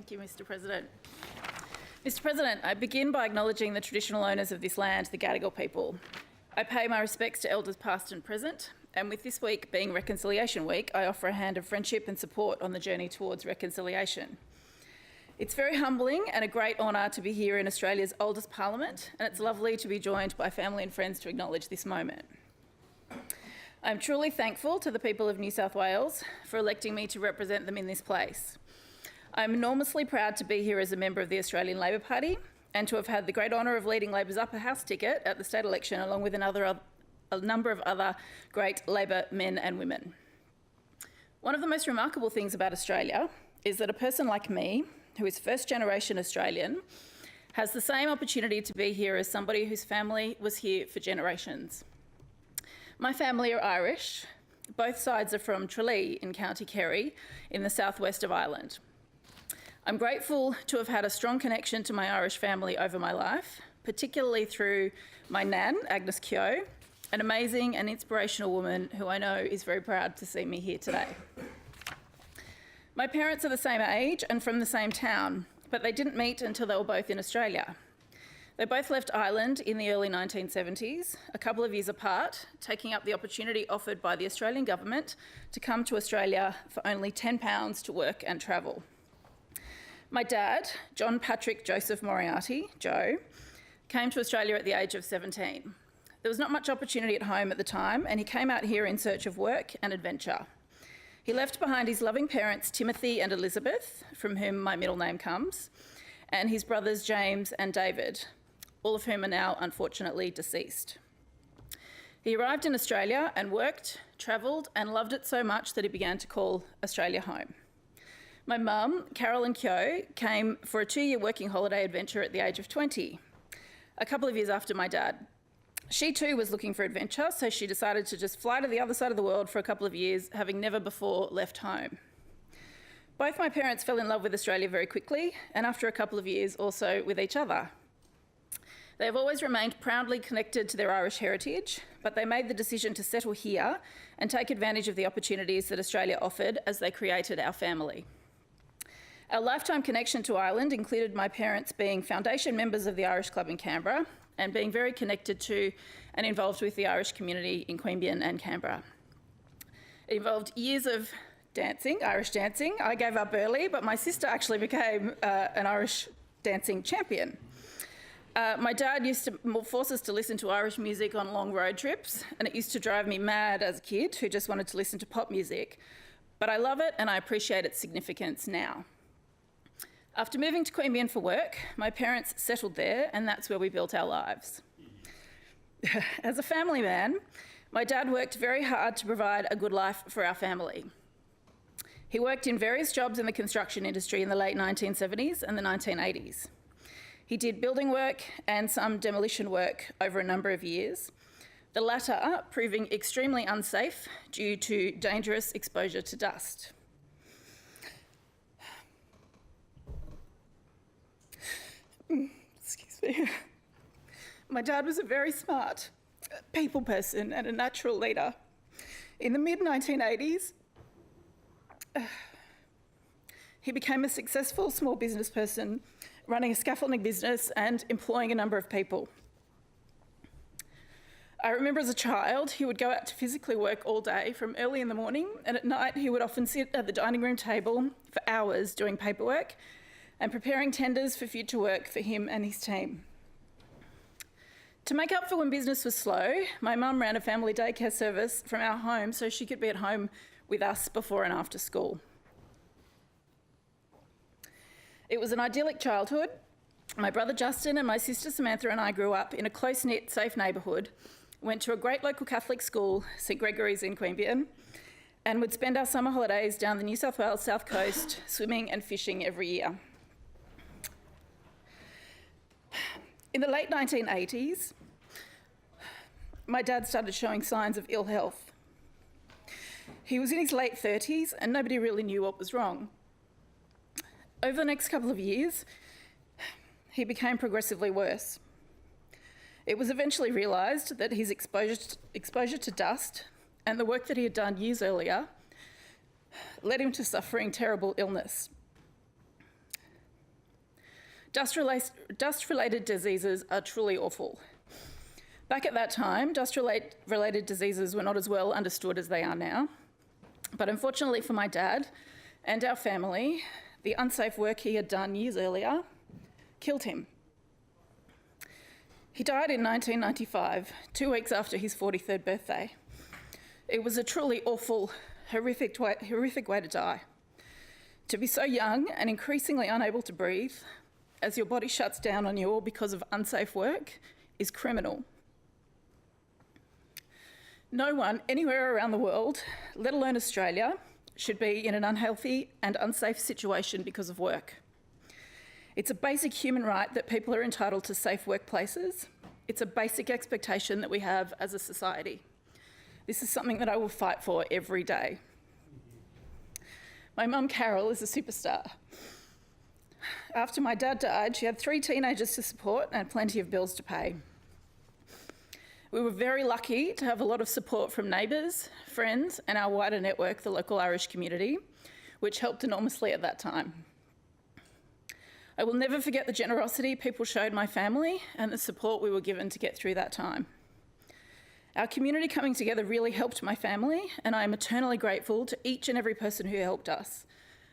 Thank you, Mr. President. Mr. President, I begin by acknowledging the traditional owners of this land, the Gadigal people. I pay my respects to elders past and present, and with this week being Reconciliation Week, I offer a hand of friendship and support on the journey towards reconciliation. It's very humbling and a great honour to be here in Australia's oldest parliament, and it's lovely to be joined by family and friends to acknowledge this moment. I'm truly thankful to the people of New South Wales for electing me to represent them in this place. I'm enormously proud to be here as a member of the Australian Labor Party and to have had the great honour of leading Labor's upper house ticket at the state election along with a number of other great Labor men and women. One of the most remarkable things about Australia is that a person like me, who is first-generation Australian, has the same opportunity to be here as somebody whose family was here for generations. My family are Irish. Both sides are from Tralee in County Kerry in the southwest of Ireland. I'm grateful to have had a strong connection to my Irish family over my life, particularly through my nan, Agnes Keogh, an amazing and inspirational woman who I know is very proud to see me here today. My parents are the same age and from the same town, but they didn't meet until they were both in Australia. They both left Ireland in the early 1970s, a couple of years apart, taking up the opportunity offered by the Australian government to come to Australia for only £10 to work and travel. My dad, John Patrick Joseph Moriarty, Joe, came to Australia at the age of 17. There was not much opportunity at home at the time, and he came out here in search of work and adventure. He left behind his loving parents, Timothy and Elizabeth, from whom my middle name comes, and his brothers, James and David, all of whom are now unfortunately deceased. He arrived in Australia and worked, travelled, and loved it so much that he began to call Australia home. My mum, Carolyn Keogh, came for a 2-year working holiday adventure at the age of 20, a couple of years after my dad. She too was looking for adventure, so she decided to just fly to the other side of the world for a couple of years, having never before left home. Both my parents fell in love with Australia very quickly, and after a couple of years also with each other. They have always remained proudly connected to their Irish heritage, but they made the decision to settle here and take advantage of the opportunities that Australia offered as they created our family. Our lifetime connection to Ireland included my parents being foundation members of the Irish Club in Canberra and being very connected to and involved with the Irish community in Queanbeyan and Canberra. It involved years of dancing, Irish dancing. I gave up early, but my sister actually became an Irish dancing champion. My dad used to force us to listen to Irish music on long road trips, and it used to drive me mad as a kid who just wanted to listen to pop music. But I love it and I appreciate its significance now. After moving to Queanbeyan for work, my parents settled there, and that's where we built our lives. As a family man, my dad worked very hard to provide a good life for our family. He worked in various jobs in the construction industry in the late 1970s and the 1980s. He did building work and some demolition work over a number of years, the latter proving extremely unsafe due to dangerous exposure to dust. Excuse me. My dad was a very smart people person and a natural leader. In the mid-1980s, he became a successful small business person, running a scaffolding business and employing a number of people. I remember as a child, he would go out to physically work all day from early in the morning, and at night he would often sit at the dining room table for hours doing paperwork and preparing tenders for future work for him and his team. To make up for when business was slow, my mum ran a family daycare service from our home so she could be at home with us before and after school. It was an idyllic childhood. My brother Justin and my sister Samantha and I grew up in a close-knit, safe neighbourhood, went to a great local Catholic school, St Gregory's in Queanbeyan, and would spend our summer holidays down the New South Wales south coast, swimming and fishing every year. In the late 1980s, my dad started showing signs of ill health. He was in his late 30s and nobody really knew what was wrong. Over the next couple of years, he became progressively worse. It was eventually realised that his exposure to dust and the work that he had done years earlier led him to suffering terrible illness. Dust-related diseases are truly awful. Back at that time, dust-related diseases were not as well understood as they are now. But unfortunately for my dad and our family, the unsafe work he had done years earlier killed him. He died in 1995, 2 weeks after his 43rd birthday. It was a truly awful, horrific way to die. To be so young and increasingly unable to breathe, as your body shuts down on you all because of unsafe work, is criminal. No one anywhere around the world, let alone Australia, should be in an unhealthy and unsafe situation because of work. It's a basic human right that people are entitled to safe workplaces. It's a basic expectation that we have as a society. This is something that I will fight for every day. My mum, Carol, is a superstar. After my dad died, she had 3 teenagers to support and plenty of bills to pay. We were very lucky to have a lot of support from neighbours, friends, and our wider network, the local Irish community, which helped enormously at that time. I will never forget the generosity people showed my family and the support we were given to get through that time. Our community coming together really helped my family, and I am eternally grateful to each and every person who helped us.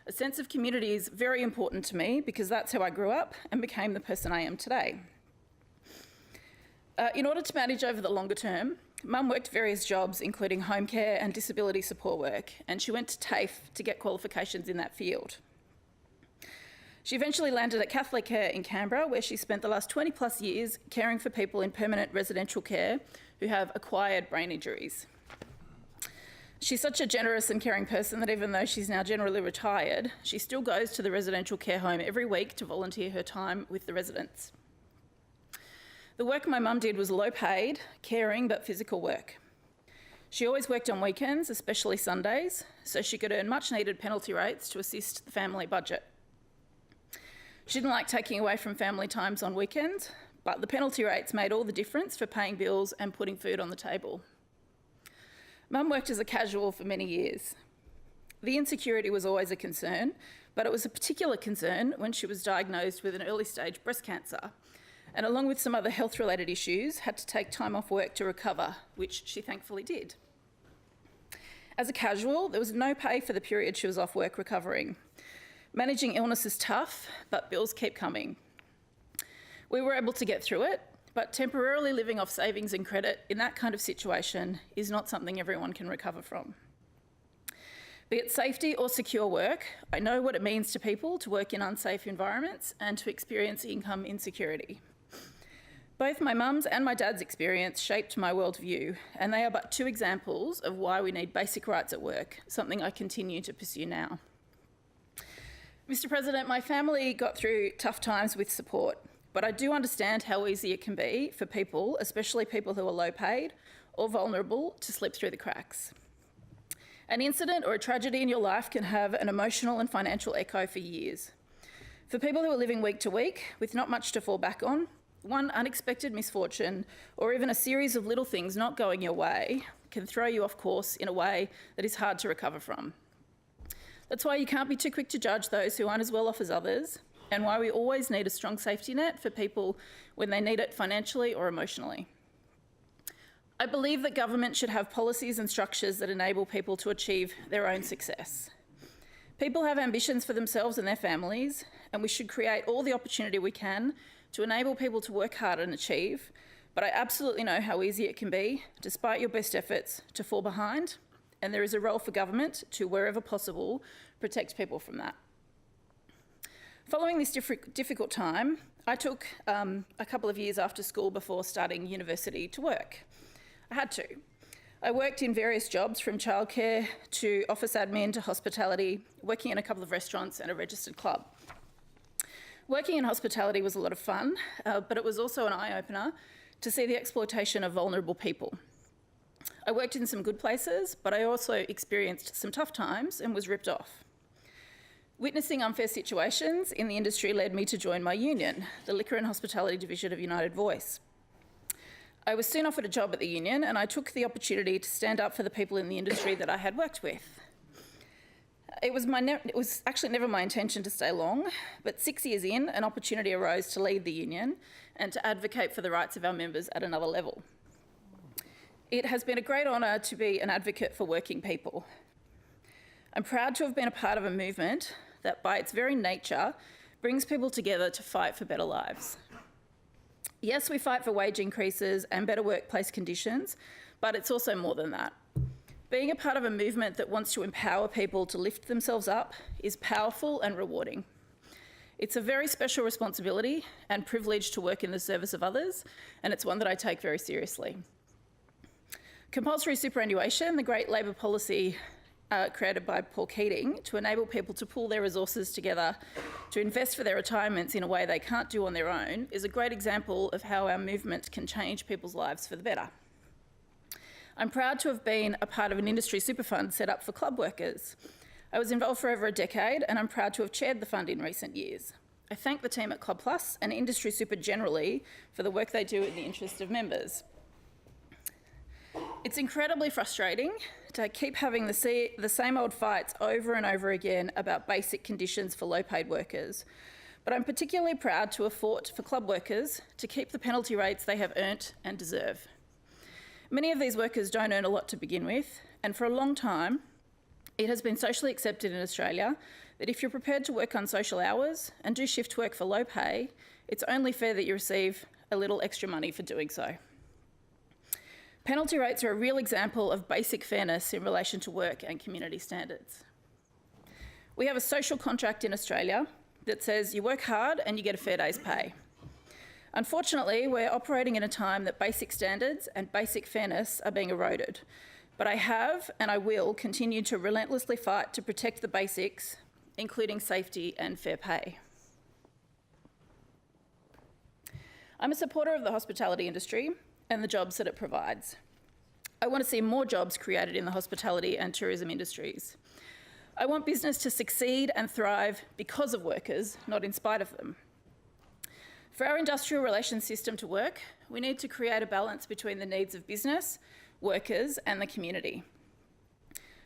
A sense of community is very important to me because that's how I grew up and became the person I am today. In order to manage over the longer term, Mum worked various jobs, including home care and disability support work, and she went to TAFE to get qualifications in that field. She eventually landed at Catholic Care in Canberra, where she spent the last 20 plus years caring for people in permanent residential care who have acquired brain injuries. She's such a generous and caring person that even though she's now generally retired, she still goes to the residential care home every week to volunteer her time with the residents. The work my mum did was low paid, caring but physical work. She always worked on weekends, especially Sundays, so she could earn much needed penalty rates to assist the family budget. She didn't like taking away from family times on weekends, but the penalty rates made all the difference for paying bills and putting food on the table. Mum worked as a casual for many years. The insecurity was always a concern, but it was a particular concern when she was diagnosed with an early stage breast cancer, and along with some other health-related issues, had to take time off work to recover, which she thankfully did. As a casual, there was no pay for the period she was off work recovering. Managing illness is tough, but bills keep coming. We were able to get through it, but temporarily living off savings and credit in that kind of situation is not something everyone can recover from. Be it safety or secure work, I know what it means to people to work in unsafe environments and to experience income insecurity. Both my mum's and my dad's experience shaped my worldview, and they are but 2 examples of why we need basic rights at work, something I continue to pursue now. Mr. President, my family got through tough times with support, but I do understand how easy it can be for people, especially people who are low paid or vulnerable, to slip through the cracks. An incident or a tragedy in your life can have an emotional and financial echo for years. For people who are living week to week with not much to fall back on, one unexpected misfortune or even a series of little things not going your way can throw you off course in a way that is hard to recover from. That's why you can't be too quick to judge those who aren't as well off as others, and why we always need a strong safety net for people when they need it financially or emotionally. I believe that government should have policies and structures that enable people to achieve their own success. People have ambitions for themselves and their families, and we should create all the opportunity we can to enable people to work hard and achieve, but I absolutely know how easy it can be, despite your best efforts, to fall behind, and there is a role for government to, wherever possible, protect people from that. Following this difficult time, I took a couple of years after school before starting university to work. I had to. I worked in various jobs, from childcare to office admin to hospitality, working in a couple of restaurants and a registered club. Working in hospitality was a lot of fun, but it was also an eye-opener to see the exploitation of vulnerable people. I worked in some good places, but I also experienced some tough times and was ripped off. Witnessing unfair situations in the industry led me to join my union, the Liquor and Hospitality Division of United Voice. I was soon offered a job at the union, and I took the opportunity to stand up for the people in the industry that I had worked with. It was actually never my intention to stay long, but 6 years in, an opportunity arose to lead the union and to advocate for the rights of our members at another level. It has been a great honour to be an advocate for working people. I'm proud to have been a part of a movement that, by its very nature, brings people together to fight for better lives. Yes, we fight for wage increases and better workplace conditions, but it's also more than that. Being a part of a movement that wants to empower people to lift themselves up is powerful and rewarding. It's a very special responsibility and privilege to work in the service of others, and it's one that I take very seriously. Compulsory superannuation, the great Labor policy created by Paul Keating to enable people to pool their resources together to invest for their retirements in a way they can't do on their own, is a great example of how our movement can change people's lives for the better. I'm proud to have been a part of an industry super fund set up for club workers. I was involved for over a decade, and I'm proud to have chaired the fund in recent years. I thank the team at Club Plus and Industry Super generally for the work they do in the interest of members. It's incredibly frustrating to keep having the same old fights over and over again about basic conditions for low-paid workers, but I'm particularly proud to have fought for club workers to keep the penalty rates they have earned and deserve. Many of these workers don't earn a lot to begin with, and for a long time, it has been socially accepted in Australia that if you're prepared to work on social hours and do shift work for low pay, it's only fair that you receive a little extra money for doing so. Penalty rates are a real example of basic fairness in relation to work and community standards. We have a social contract in Australia that says you work hard and you get a fair day's pay. Unfortunately, we're operating in a time that basic standards and basic fairness are being eroded. But I have and I will continue to relentlessly fight to protect the basics, including safety and fair pay. I'm a supporter of the hospitality industry and the jobs that it provides. I want to see more jobs created in the hospitality and tourism industries. I want business to succeed and thrive because of workers, not in spite of them. For our industrial relations system to work, we need to create a balance between the needs of business, workers, and the community.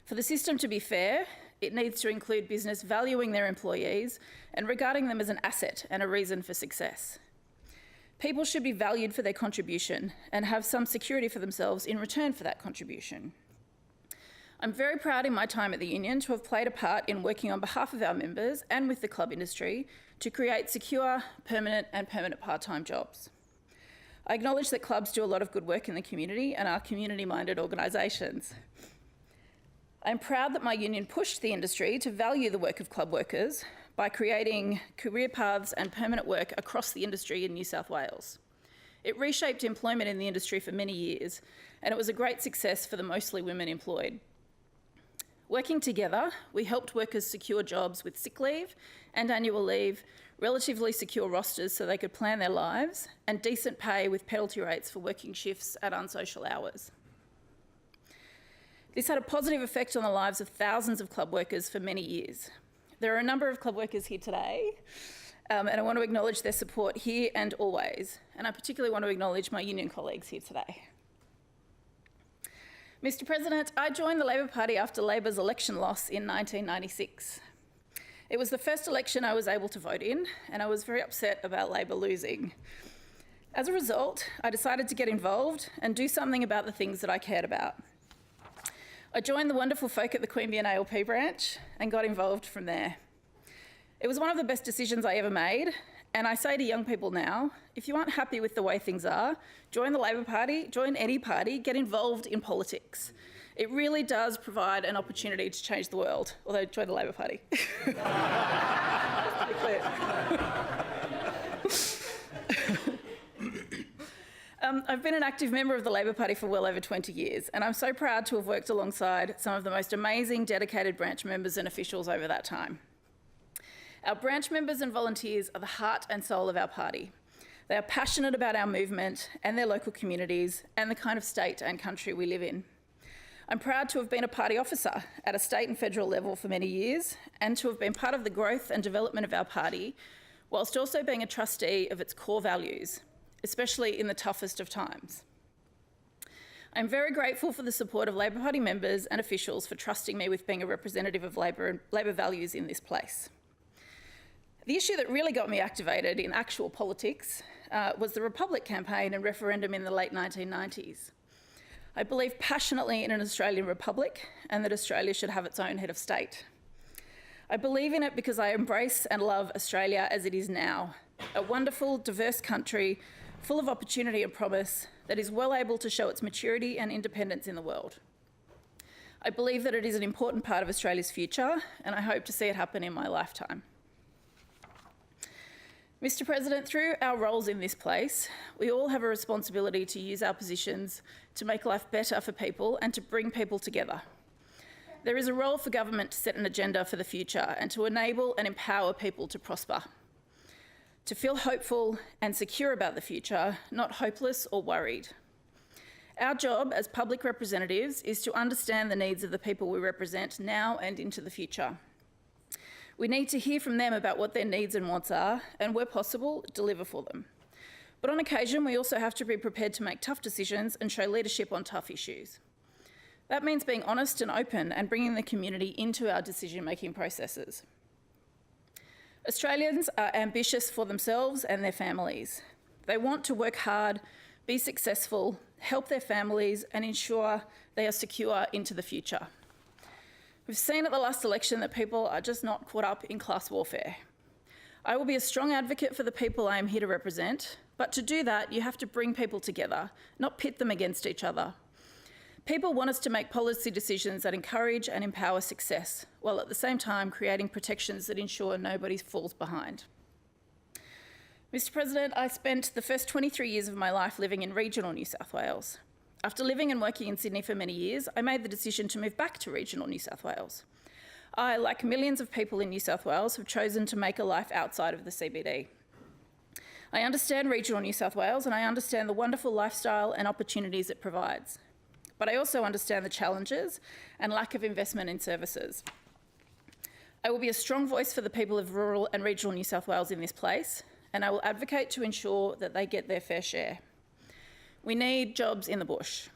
For the system to be fair, it needs to include business valuing their employees and regarding them as an asset and a reason for success. People should be valued for their contribution and have some security for themselves in return for that contribution. I'm very proud in my time at the union to have played a part in working on behalf of our members and with the club industry to create secure, permanent part-time jobs. I acknowledge that clubs do a lot of good work in the community and are community-minded organisations. I'm proud that my union pushed the industry to value the work of club workers by creating career paths and permanent work across the industry in New South Wales. It reshaped employment in the industry for many years, and it was a great success for the mostly women employed. Working together, we helped workers secure jobs with sick leave and annual leave, relatively secure rosters so they could plan their lives, and decent pay with penalty rates for working shifts at unsocial hours. This had a positive effect on the lives of thousands of club workers for many years. There are a number of club workers here today, and I want to acknowledge their support here and always, and I particularly want to acknowledge my union colleagues here today. Mr. President, I joined the Labor Party after Labor's election loss in 1996. It was the first election I was able to vote in, and I was very upset about Labor losing. As a result, I decided to get involved and do something about the things that I cared about. I joined the wonderful folk at the Queanbeyan ALP branch and got involved from there. It was one of the best decisions I ever made, and I say to young people now, if you aren't happy with the way things are, join the Labor Party, join any party, get involved in politics. It really does provide an opportunity to change the world, although join the Labor Party. That's pretty clear. I've been an active member of the Labor Party for well over 20 years, and I'm so proud to have worked alongside some of the most amazing, dedicated branch members and officials over that time. Our branch members and volunteers are the heart and soul of our party. They are passionate about our movement and their local communities and the kind of state and country we live in. I'm proud to have been a party officer at a state and federal level for many years and to have been part of the growth and development of our party, whilst also being a trustee of its core values, especially in the toughest of times. I'm very grateful for the support of Labor Party members and officials for trusting me with being a representative of Labor and Labor values in this place. The issue that really got me activated in actual politics was the Republic campaign and referendum in the late 1990s. I believe passionately in an Australian republic and that Australia should have its own head of state. I believe in it because I embrace and love Australia as it is now, a wonderful, diverse country full of opportunity and promise that is well able to show its maturity and independence in the world. I believe that it is an important part of Australia's future, and I hope to see it happen in my lifetime. Mr. President, through our roles in this place, we all have a responsibility to use our positions to make life better for people and to bring people together. There is a role for government to set an agenda for the future and to enable and empower people to prosper, to feel hopeful and secure about the future, not hopeless or worried. Our job as public representatives is to understand the needs of the people we represent now and into the future. We need to hear from them about what their needs and wants are, and where possible, deliver for them. But on occasion, we also have to be prepared to make tough decisions and show leadership on tough issues. That means being honest and open and bringing the community into our decision-making processes. Australians are ambitious for themselves and their families. They want to work hard, be successful, help their families, and ensure they are secure into the future. We've seen at the last election that people are just not caught up in class warfare. I will be a strong advocate for the people I am here to represent, but to do that, you have to bring people together, not pit them against each other. People want us to make policy decisions that encourage and empower success, while at the same time creating protections that ensure nobody falls behind. Mr. President, I spent the first 23 years of my life living in regional New South Wales. After living and working in Sydney for many years, I made the decision to move back to regional New South Wales. I, like millions of people in New South Wales, have chosen to make a life outside of the CBD. I understand regional New South Wales and I understand the wonderful lifestyle and opportunities it provides. But I also understand the challenges and lack of investment in services. I will be a strong voice for the people of rural and regional New South Wales in this place, and I will advocate to ensure that they get their fair share. We need jobs in the bush.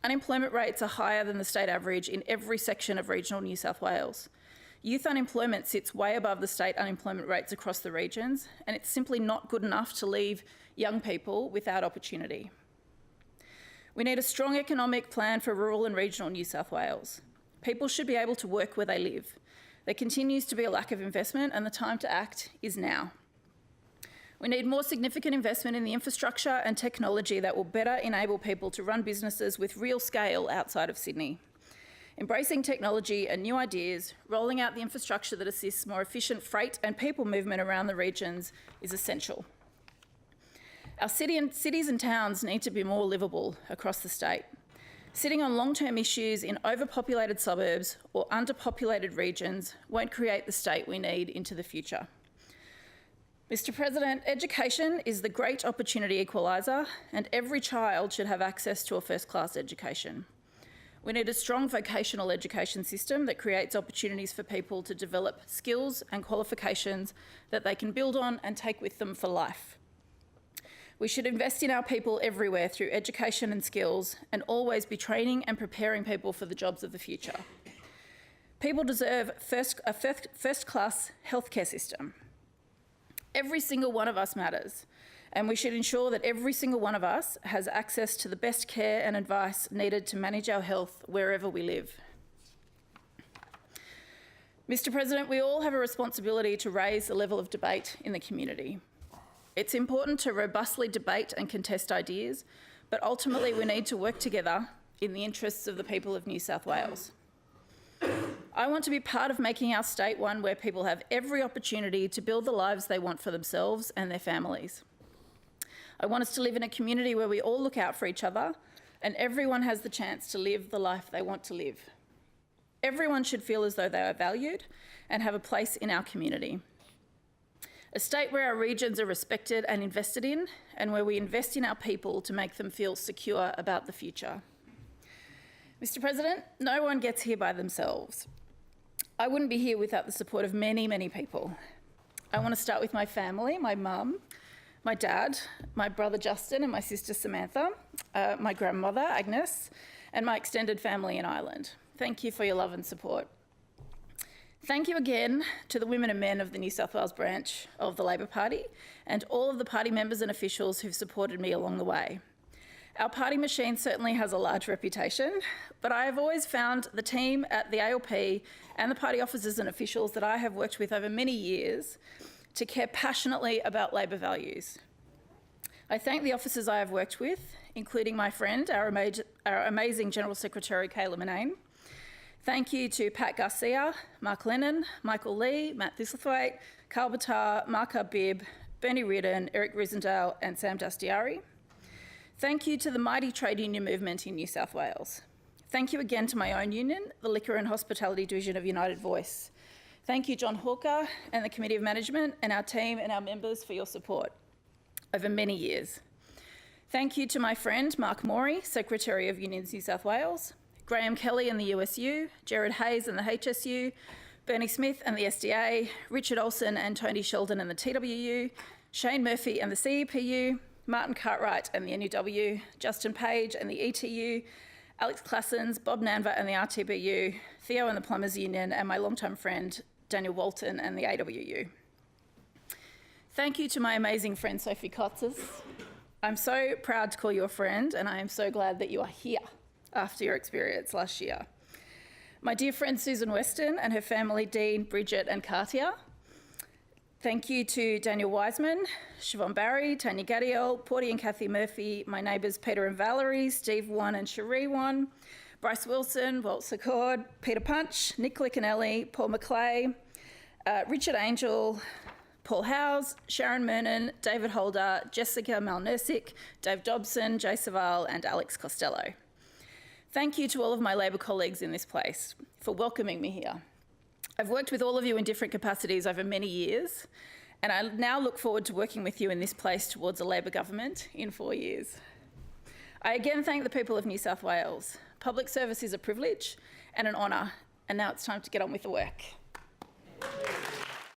Unemployment rates are higher than the state average in every section of regional New South Wales. Youth unemployment sits way above the state unemployment rates across the regions, and it's simply not good enough to leave young people without opportunity. We need a strong economic plan for rural and regional New South Wales. People should be able to work where they live. There continues to be a lack of investment, and the time to act is now. We need more significant investment in the infrastructure and technology that will better enable people to run businesses with real scale outside of Sydney. Embracing technology and new ideas, rolling out the infrastructure that assists more efficient freight and people movement around the regions is essential. Our cities and towns need to be more livable across the state. Sitting on long-term issues in overpopulated suburbs or underpopulated regions won't create the state we need into the future. Mr. President, education is the great opportunity equaliser, and every child should have access to a first-class education. We need a strong vocational education system that creates opportunities for people to develop skills and qualifications that they can build on and take with them for life. We should invest in our people everywhere through education and skills, and always be training and preparing people for the jobs of the future. People deserve a first-class healthcare system. Every single one of us matters, and we should ensure that every single one of us has access to the best care and advice needed to manage our health wherever we live. Mr. President, we all have a responsibility to raise the level of debate in the community. It's important to robustly debate and contest ideas, but ultimately we need to work together in the interests of the people of New South Wales. I want to be part of making our state one where people have every opportunity to build the lives they want for themselves and their families. I want us to live in a community where we all look out for each other and everyone has the chance to live the life they want to live. Everyone should feel as though they are valued and have a place in our community. A state where our regions are respected and invested in, and where we invest in our people to make them feel secure about the future. Mr. President, no one gets here by themselves. I wouldn't be here without the support of many, many people. I want to start with my family, my mum, my dad, my brother Justin and my sister Samantha, my grandmother Agnes, and my extended family in Ireland. Thank you for your love and support. Thank you again to the women and men of the New South Wales branch of the Labor Party and all of the party members and officials who've supported me along the way. Our party machine certainly has a large reputation, but I have always found the team at the ALP and the party officers and officials that I have worked with over many years to care passionately about Labor values. I thank the officers I have worked with, including my friend, our amazing General Secretary, Kayla Manane. Thank you to Pat Garcia, Mark Lennon, Michael Lee, Matt Thistlethwaite, Carl Batar, Mark Bibb, Bernie Reardon, Eric Risendale, and Sam Dastiari. Thank you to the mighty trade union movement in New South Wales. Thank you again to my own union, the Liquor and Hospitality Division of United Voice. Thank you, John Hawker and the Committee of Management and our team and our members for your support over many years. Thank you to my friend, Mark Morey, Secretary of Unions New South Wales, Graham Kelly and the USU, Gerard Hayes and the HSU, Bernie Smith and the SDA, Richard Olsen and Tony Sheldon and the TWU, Shane Murphy and the CEPU, Martin Cartwright and the NUW, Justin Page and the ETU, Alex Classens, Bob Nanva and the RTBU, Theo and the Plumbers Union, and my longtime friend, Daniel Walton and the AWU. Thank you to my amazing friend, Sophie Kotzes. I'm so proud to call you a friend, and I am so glad that you are here after your experience last year. My dear friend, Susan Weston, and her family, Dean, Bridget, and Katia. Thank you to Daniel Wiseman, Siobhan Barry, Tanya Gadiel, Porty and Kathy Murphy, my neighbours Peter and Valerie, Steve Wan and Cherie Wan, Bryce Wilson, Walt Secord, Peter Punch, Nick Lickinelli, Paul McClay, Richard Angel, Paul Howes, Sharon Mernon, David Holder, Jessica Malnersic, Dave Dobson, Jay Saval, and Alex Costello. Thank you to all of my Labor colleagues in this place for welcoming me here. I've worked with all of you in different capacities over many years, and I now look forward to working with you in this place towards a Labor government in 4 years. I again thank the people of New South Wales. Public service is a privilege and an honour, and now it's time to get on with the work.